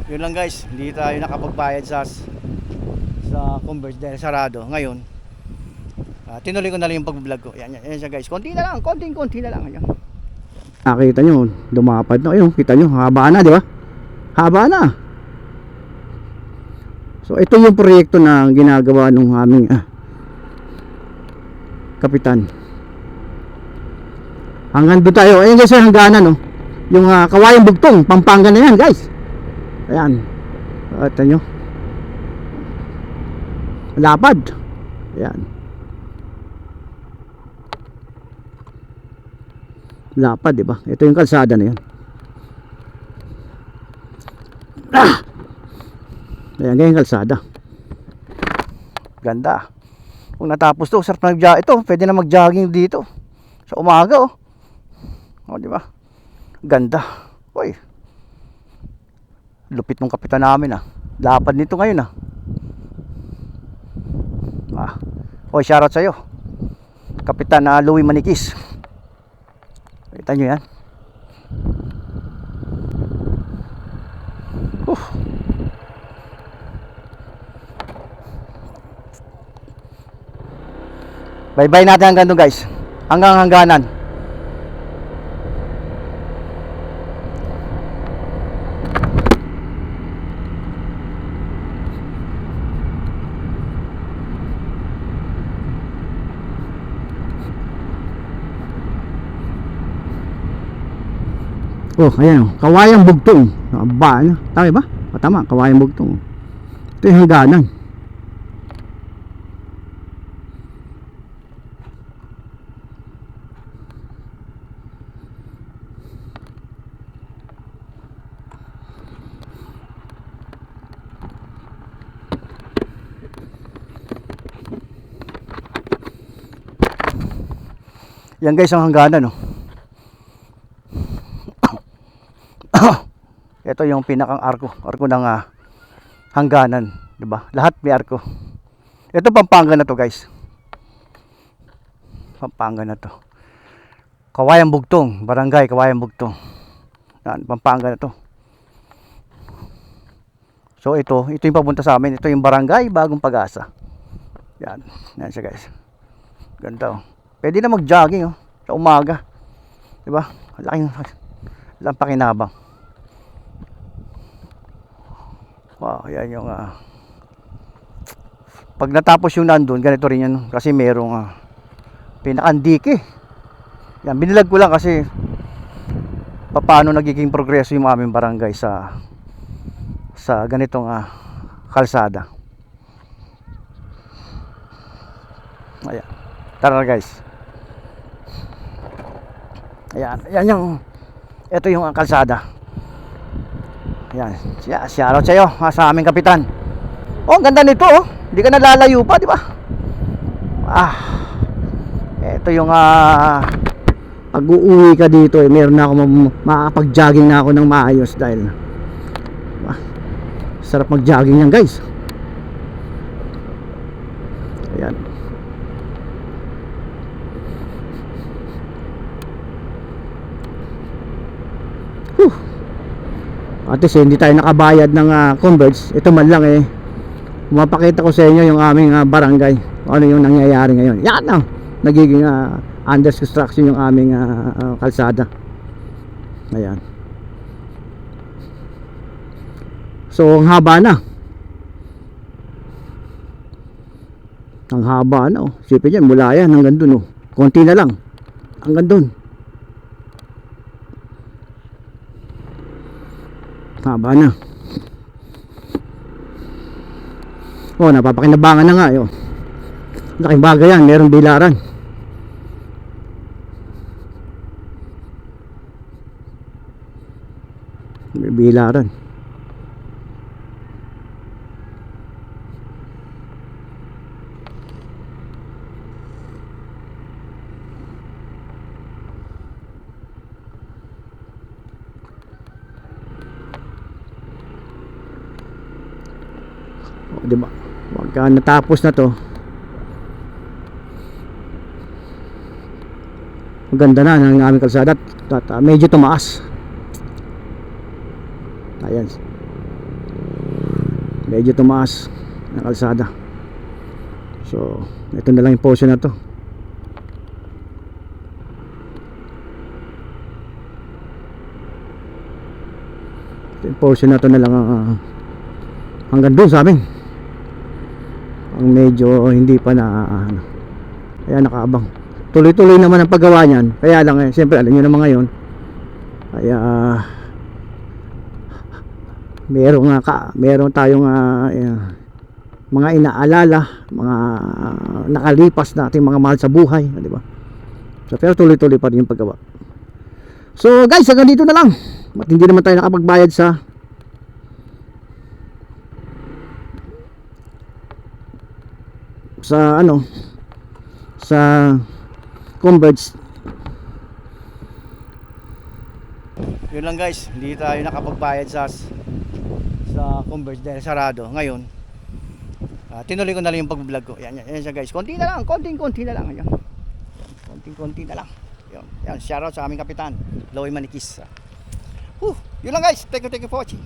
Yun lang guys, hindi tayo nakapagbayad sa Converge dahil sarado. Ngayon, tinuloy ko na lang yung pag-vlog ko. Yan siya guys. Konti na lang, konti na lang. Ayan. Nakita nyo, dumapad na. Ayun, kita nyo, haba na, di ba? Haba na. So ito yung proyekto na ginagawa ng aming kapitan. Hanggang doon tayo. Ayun guys, hangganan no. Yung Kawayang Bugtong, Pampanga na yan guys. Ayan. Ito nyo. Lapad. Ayan. Lapad, di ba? Ito yung kalsada na yan. Ayan, ganyan kalsada. Ganda. Kung natapos to, sarap na ito, pwede na mag-jogging dito. Sa umaga, oh. O, di ba? Ganda. Uy. Lupit ng kapitan namin, Lapad nito ngayon, Oy, shoutout sa'yo. Kapitan Louie Manikis. Kita nyo yan. Bye-bye natin hanggang doon guys. Hanggang hangganan. Oh, ayan oh. Kawayang Bugtong. Aba, ano? Tama ba? O, tama, Kawayang Bugtong. Ito yung hangganan. Yan guys ang hangganan, Ito yung pinakang arko ng hangganan, 'di ba? Lahat may arko. Ito Pampanga na to, guys. Pampanga na to. Kawayang Bugtong, barangay Kawayang Bugtong. Yan, Pampanga na to. So ito yung papunta sa amin. Ito yung barangay Bagong Pag-asa. Yan siya, guys. Ganda, Pwede na mag-jogging, sa umaga. 'Di ba? Laking pakinabang. Wow, yan yung pag natapos yung nandun, ganito rin yan kasi merong pinakandiki. Yan, binilag ko lang kasi paano nagiging progreso yung aming barangay sa ganitong kalsada. Ayan. Tara guys. Ayan yung ito yung kalsada. Ayan, shoutout sa'yo sa aming kapitan. Oh, ang ganda nito, Hindi ka nalalayo pa, di ba? Ito yung pag-uuwi ka dito, meron na ako makakapag-jogging na ako ng maayos dahil sarap mag-jogging yan, guys. Ayan. At least hindi tayo nakabayad ng Converge. Ito man lang mapakita ko sa inyo yung aming barangay, ano yung nangyayari ngayon. Yan nagiging under construction yung aming kalsada. Ayan. So ang haba na. Ang haba na, Sipin yan, mula yan hanggang dun, konti na lang hanggang dun. Haba na. Napapakinabangan na nga, laking bagay yan, merong bilaran. May bilaran. Diba? Pagka natapos na to, maganda na ng aming kalsada at medyo tumaas. Ayan. medyo tumaas ng kalsada. So ito na lang yung portion na to. Yung portion na to na lang hanggang doon sa amin ang medyo hindi pa na kaya nakaabang. Tuloy-tuloy naman ang paggawa niyan, kaya lang siyempre alam nyo naman ngayon, kaya meron tayong mga inaalala, mga nakalipas na ating mga mahal sa buhay, di ba? So pero tuloy-tuloy pa rin yung paggawa. So guys, hanggang dito na lang. At hindi naman tayo nakapagbayad sa Converge. Yun lang guys, hindi tayo nakapagbayad sa Converge dahil sarado. Ngayon tinuloy ko na lang yung pag-vlog ko. Yan siya guys, konti na lang, konting na lang. Ayan. Konting na lang. Yan, shoutout sa aming kapitan Loy Manikis. Yun lang guys, thank you for watching.